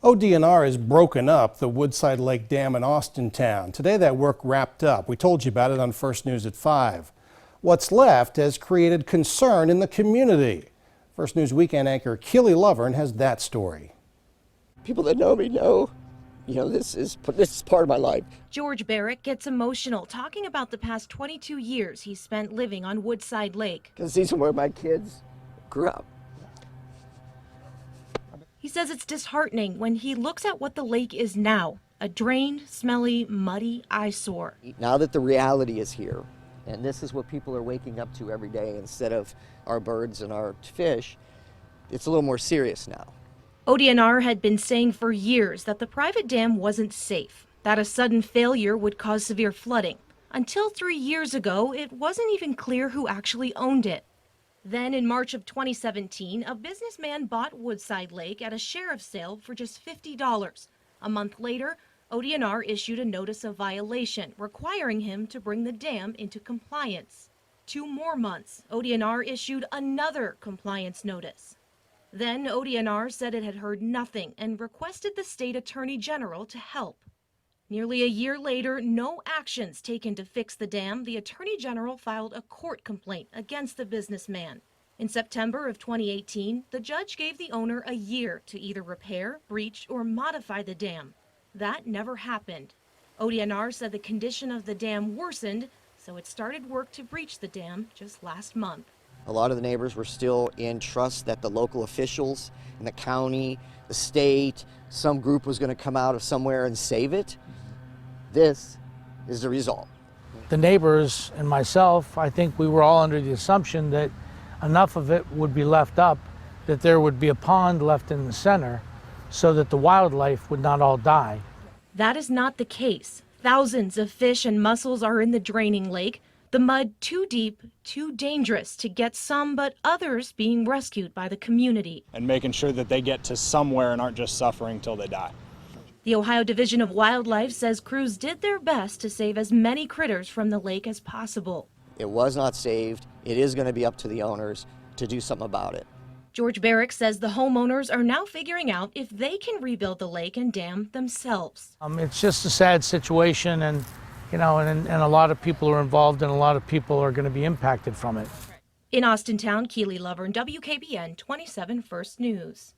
ODNR has broken up the Woodside Lake Dam in Austintown. Today that work wrapped up. We told you about it on First News at 5. What's left has created concern in the community. First News Weekend anchor Keely Lovern has that story. People that know me know, this is part of my life. George Barrick gets emotional talking about the past 22 years he spent living on Woodside Lake. Because these are where my kids grew up. He says it's disheartening when he looks at what the lake is now, a drained, smelly, muddy eyesore. Now that the reality is here, and this is what people are waking up to every day instead of our birds and our fish, it's a little more serious now. ODNR had been saying for years that the private dam wasn't safe, that a sudden failure would cause severe flooding. Until 3 years ago, it wasn't even clear who actually owned it. Then in March of 2017, a businessman bought Woodside Lake at a sheriff's sale for just $50. A month later, ODNR issued a notice of violation requiring him to bring the dam into compliance. 2 more months, ODNR issued another compliance notice. Then ODNR said it had heard nothing and requested the state attorney general to help. Nearly a year later, no actions taken to fix the dam, the attorney general filed a court complaint against the businessman. In September of 2018, the judge gave the owner a year to either repair, breach, or modify the dam. That never happened. ODNR said the condition of the dam worsened, so it started work to breach the dam just last month. A lot of the neighbors were still in trust that the local officials in the county, the state, some group was going to come out of somewhere and save it. This is the result. The neighbors and myself, I think we were all under the assumption that enough of it would be left up, that there would be a pond left in the center so that the wildlife would not all die. That is not the case. Thousands of fish and mussels are in the draining lake. The mud too deep, too dangerous to get some, but others being rescued by the community. And making sure that they get to somewhere and aren't just suffering till they die. The Ohio Division of Wildlife says crews did their best to save as many critters from the lake as possible. It was not saved. It is going to be up to the owners to do something about it. George Barrick says the homeowners are now figuring out if they can rebuild the lake and dam themselves. It's just a sad situation, and and a lot of people are involved and a lot of people are going to be impacted from it. In Austintown, Keely Lovern, WKBN 27 First News.